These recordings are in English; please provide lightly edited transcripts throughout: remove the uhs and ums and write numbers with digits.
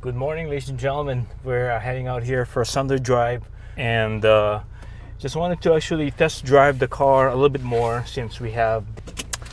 Good morning, ladies and gentlemen. We're heading out here for a Sunday drive, and just wanted to actually test drive the car a little bit more since we have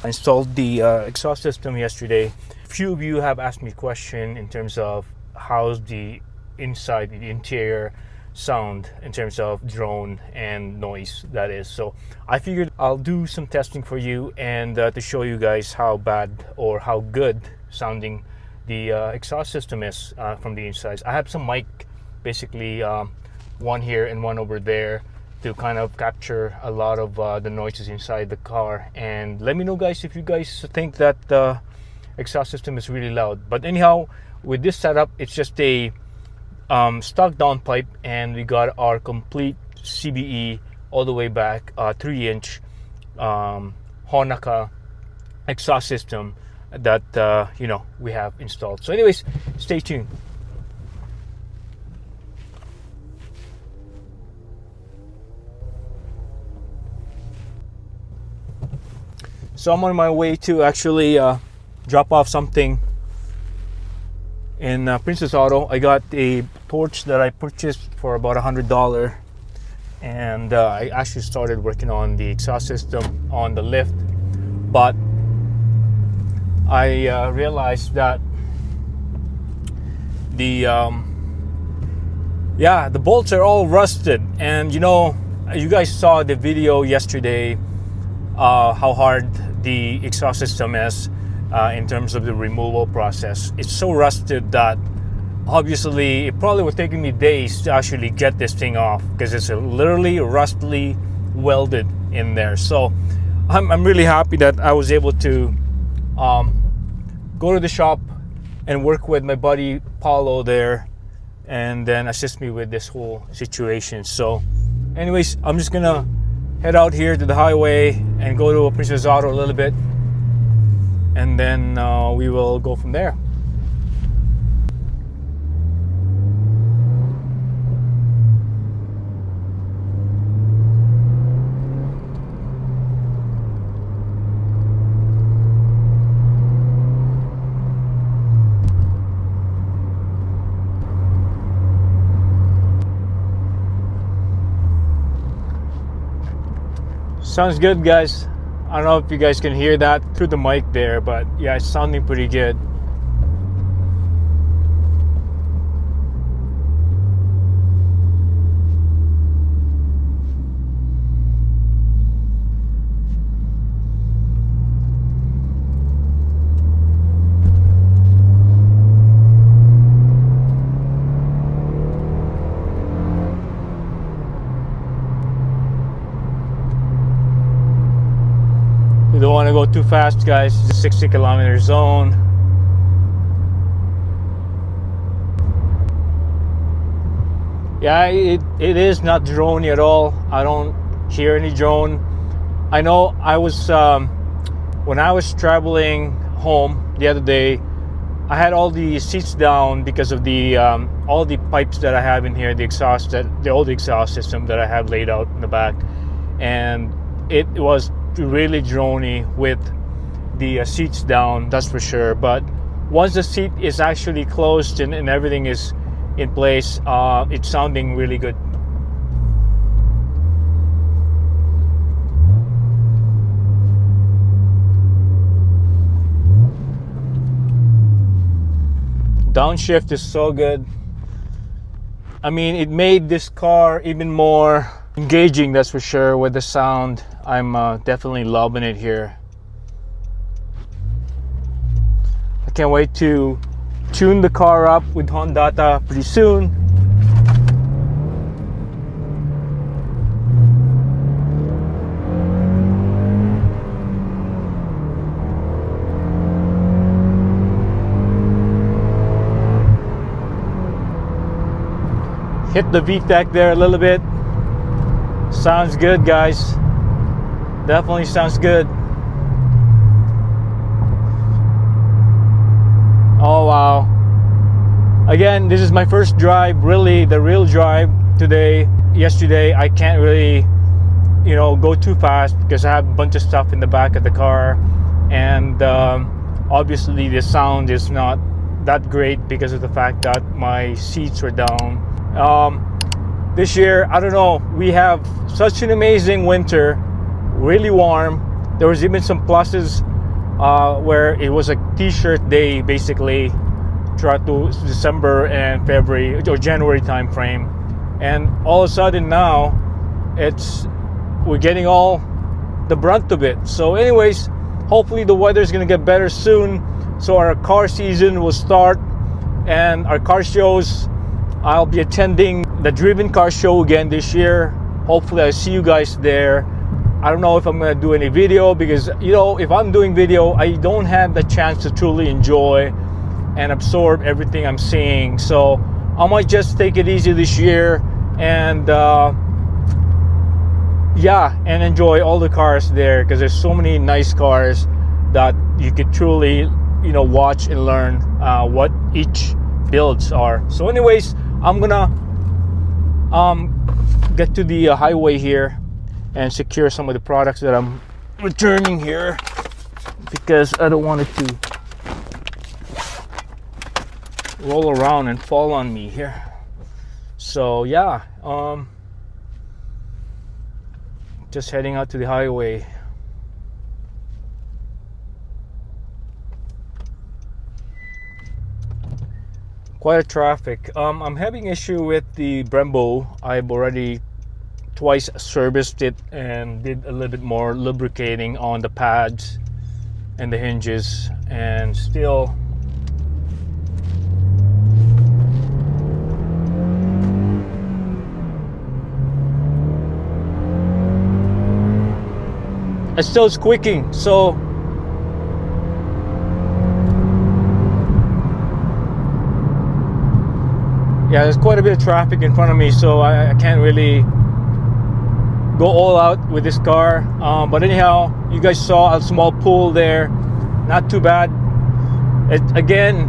installed the exhaust system yesterday. A few of you have asked me a question in terms of how's the inside, the interior sound in terms of drone and noise, that is. So I figured I'll do some testing for you and to show you guys how bad or how good sounding the exhaust system is from the inside. I have some mic, basically one here and one over there, to kind of capture a lot of the noises inside the car. And let me know, guys, if you guys think that the exhaust system is really loud. But anyhow, with this setup, it's just a stock downpipe, and we got our complete CBE all the way back 3-inch Honaka exhaust system that we have installed. So anyways, stay tuned. So I'm on my way to actually drop off something in Princess Auto. I got a torch that I purchased for about $100, and I actually started working on the exhaust system on the lift, but I realized that the bolts are all rusted. And you guys saw the video yesterday how hard the exhaust system is in terms of the removal process. It's so rusted that obviously it probably would take me days to actually get this thing off, because it's literally rustly welded in there. So I'm really happy that I was able to go to the shop and work with my buddy Paulo there, and then assist me with this whole situation. So anyways, I'm just gonna head out here to the highway and go to a Princess Auto a little bit, and then we will go from there. Sounds good, guys. I don't know if you guys can hear that through the mic there, but yeah, it's sounding pretty good. You don't want to go too fast, guys. It's a 60-kilometer zone. Yeah, it is not droney at all. I don't hear any drone. I know I was when I was traveling home the other day, I had all the seats down because of the all the pipes that I have in here, the old exhaust system that I have laid out in the back, and it was really droney with the seats down, that's for sure. But once the seat is actually closed and everything is in place, it's sounding really good. Downshift is so good. I mean, it made this car even more engaging, that's for sure, with the sound. I'm definitely loving it here. I can't wait to tune the car up with Honda pretty soon. Hit the VTEC there a little bit. Sounds good, guys. Definitely sounds good. Oh wow. Again, this is my first drive, really the real drive today. Yesterday I can't really go too fast because I have a bunch of stuff in the back of the car, and obviously the sound is not that great because of the fact that my seats were down. This year, I don't know, we have such an amazing winter, really warm. There was even some pluses where it was a t-shirt day basically throughout to December and February or January time frame, and all of a sudden now we're getting all the brunt of it. So anyways, hopefully the weather is going to get better soon, so our car season will start, and our car shows, I'll be attending the Driven Car Show again this year. Hopefully I see you guys there. I don't know if I'm going to do any video because, you know, if I'm doing video, I don't have the chance to truly enjoy and absorb everything I'm seeing. So I might just take it easy this year and yeah, and enjoy all the cars there, because there's so many nice cars that you could truly, you know, watch and learn what each builds are. So anyways, I'm gonna get to the highway here and secure some of the products that I'm returning here, because I don't want it to roll around and fall on me here. So yeah, just heading out to the highway. Quite a traffic. I'm having issue with the Brembo. I've already twice serviced it and did a little bit more lubricating on the pads and the hinges, and still it's still squeaking. So yeah, there's quite a bit of traffic in front of me, so I can't really go all out with this car. But anyhow, you guys saw a small pool there, not too bad. Again,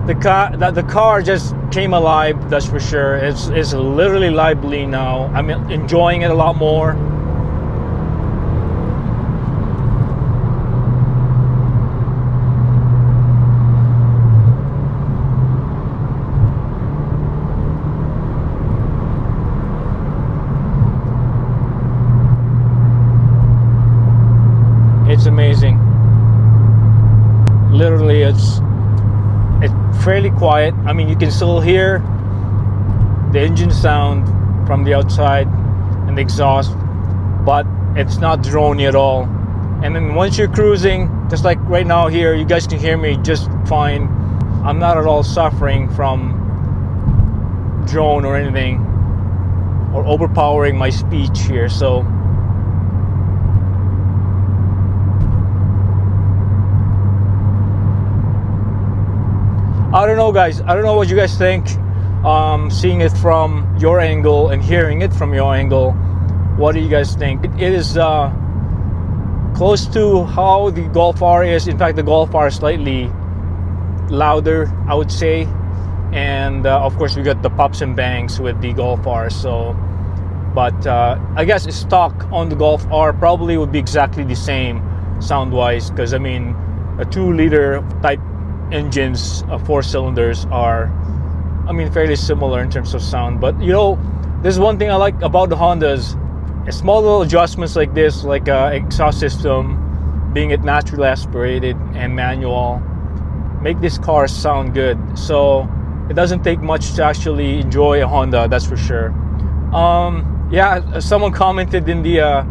the car just came alive, that's for sure. It's literally lively now. I'm enjoying it a lot more. It's amazing. Literally, it's fairly quiet. I mean, you can still hear the engine sound from the outside and the exhaust, but it's not drony at all. And then once you're cruising, just like right now here, you guys can hear me just fine. I'm not at all suffering from drone or anything, or overpowering my speech here. So I don't know, guys. I don't know what you guys think. Seeing it from your angle and hearing it from your angle, what do you guys think? It is close to how the Golf R is. In fact, the Golf R is slightly louder, I would say. And of course, we got the pops and bangs with the Golf R. So, but I guess stock on the Golf R probably would be exactly the same sound-wise, because I mean, a 2-liter type engines, 4 cylinders are, I mean, fairly similar in terms of sound. But you know, there's one thing I like about the Hondas: small little adjustments like this, like exhaust system, being it naturally aspirated and manual, make this car sound good. So it doesn't take much to actually enjoy a Honda, that's for sure. Yeah, someone commented in the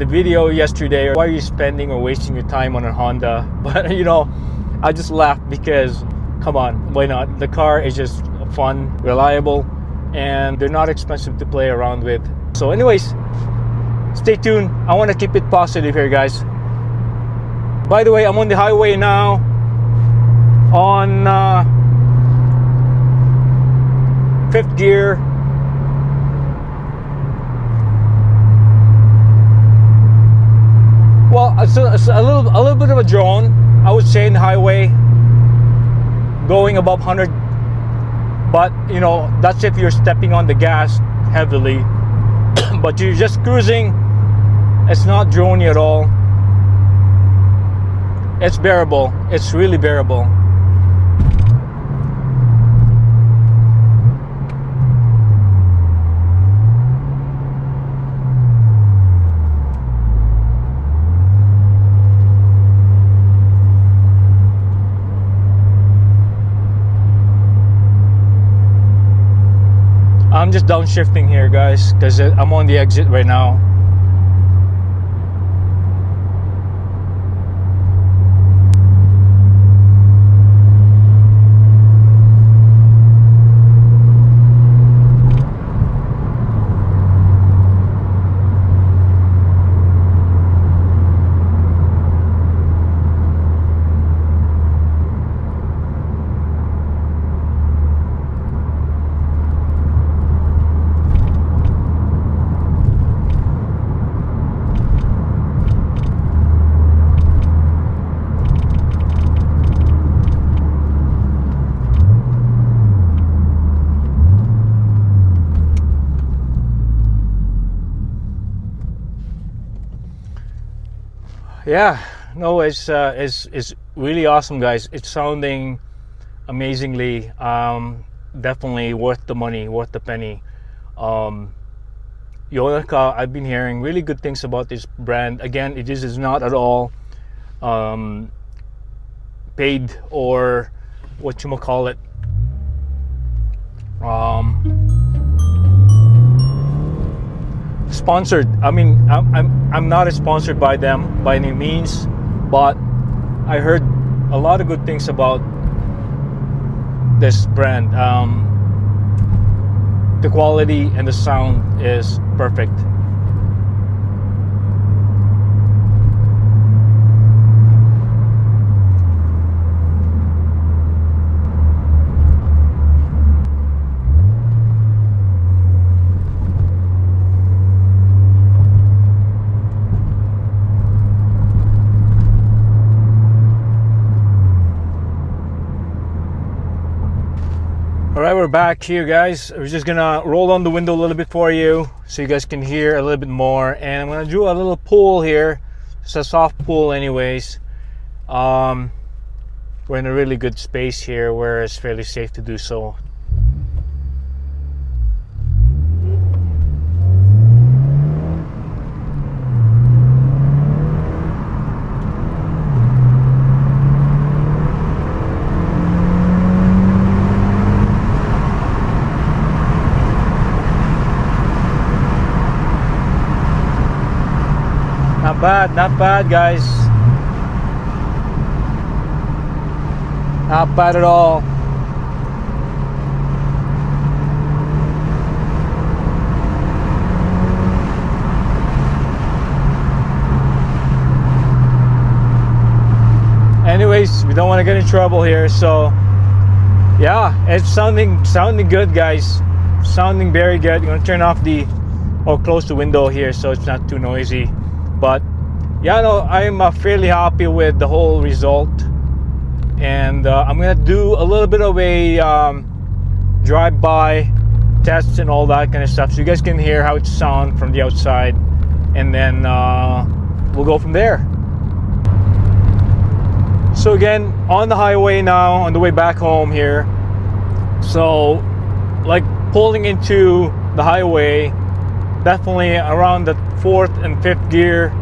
video yesterday, why are you spending or wasting your time on a Honda? But you know, I just laughed because, come on, why not? The car is just fun, reliable, and they're not expensive to play around with. So anyways, stay tuned. I want to keep it positive here, guys. By the way, I'm on the highway now on 5th gear. Well, it's a little bit of a drone, I would say, in the highway, going above 100. But you know, that's if you're stepping on the gas heavily. But you're just cruising, it's not drony at all. It's bearable. It's really bearable. I'm just downshifting here, guys, because I'm on the exit right now. Yeah, no, it's really awesome, guys. It's sounding amazingly. Definitely worth the money, worth the penny. Yonaka, I've been hearing really good things about this brand. Again, it is not at all paid or what you call it. Sponsored. I mean, I'm not sponsored by them by any means, but I heard a lot of good things about this brand. The quality and the sound is perfect. Alright, we're back here, guys. We're just gonna roll on the window a little bit for you so you guys can hear a little bit more. And I'm gonna do a little pull here. It's a soft pull anyways. We're in a really good space here where it's fairly safe to do so. Not bad, guys. Not bad at all. Anyways, we don't want to get in trouble here, so yeah, it's sounding good, guys. Sounding very good. I'm gonna turn off or close the window here so it's not too noisy. But yeah, no, I'm fairly happy with the whole result, and I'm gonna do a little bit of a drive-by tests and all that kind of stuff so you guys can hear how it sounds from the outside, and then we'll go from there. So again, on the highway now, on the way back home here. So like pulling into the highway, definitely around the 4th and 5th gear.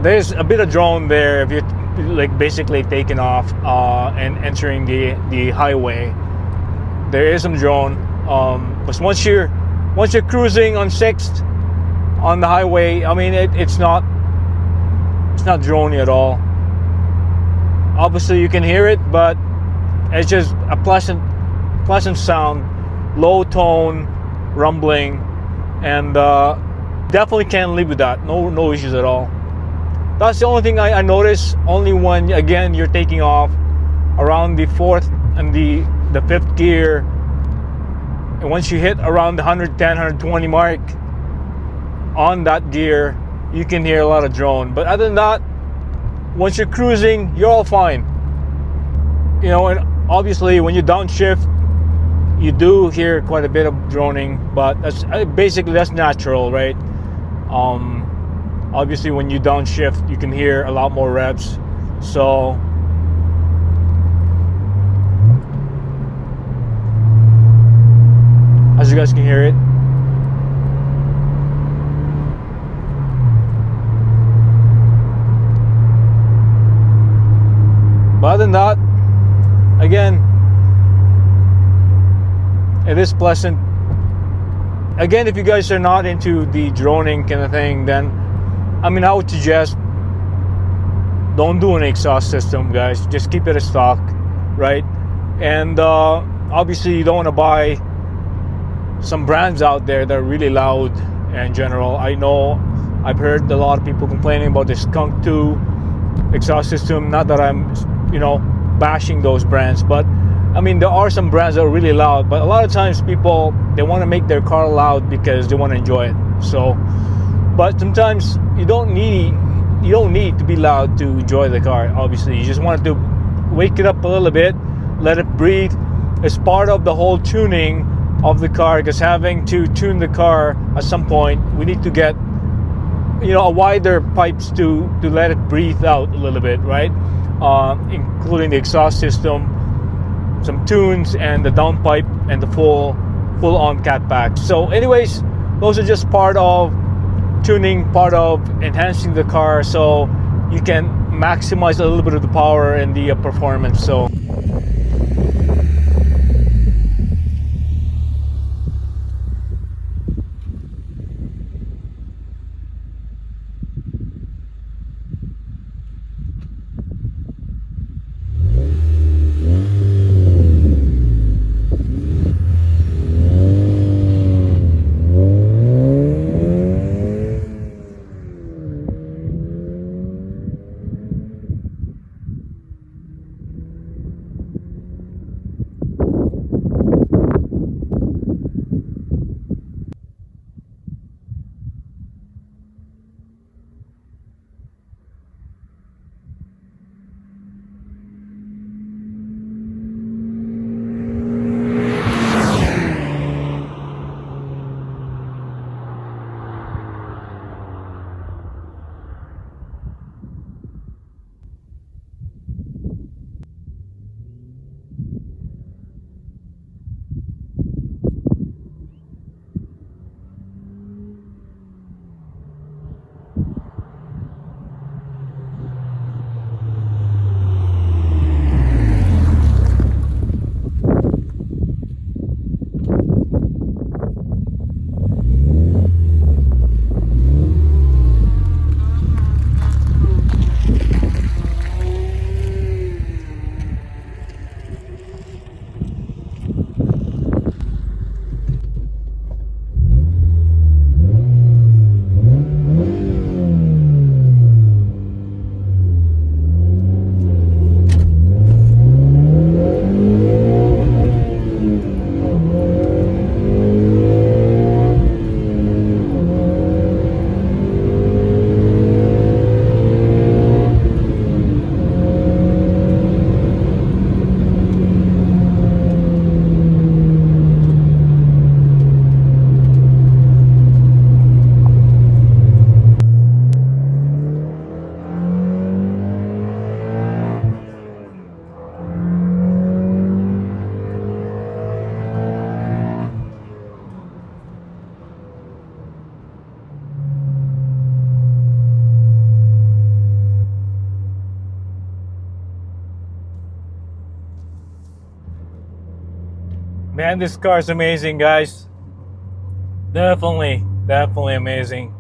There's a bit of drone there if you're like basically taking off and entering the highway. There is some drone, but once you're cruising on 6th on the highway, I mean it's not droney at all. Obviously you can hear it, but it's just a pleasant sound, low tone rumbling, and definitely can't live with that. No issues at all. That's the only thing I noticed. Only when again you're taking off around the 4th and the 5th gear, and once you hit around the 110 120 mark on that gear, you can hear a lot of drone. But other than that, once you're cruising, you're all fine. You know, and obviously when you downshift, you do hear quite a bit of droning, but that's natural, right? Obviously when you downshift, you can hear a lot more revs. So as you guys can hear it, but other than that, again, It is pleasant. Again, if you guys are not into the droning kind of thing, then I mean, I would suggest don't do an exhaust system, guys. Just keep it a stock, right? And obviously, you don't want to buy some brands out there that are really loud in general. I know I've heard a lot of people complaining about the Skunk 2 exhaust system. Not that I'm, bashing those brands, but I mean, there are some brands that are really loud, but a lot of times people, they want to make their car loud because they want to enjoy it. So, but sometimes you don't need to be loud to enjoy the car. Obviously, you just want to wake it up a little bit, let it breathe. It's part of the whole tuning of the car, because having to tune the car at some point, we need to get a wider pipes to let it breathe out a little bit, right? Including the exhaust system, some tunes, and the downpipe, and the full on catback. So anyways, those are just part of tuning, part of enhancing the car, so you can maximize a little bit of the power and the performance. So man, this car is amazing, guys. Definitely amazing.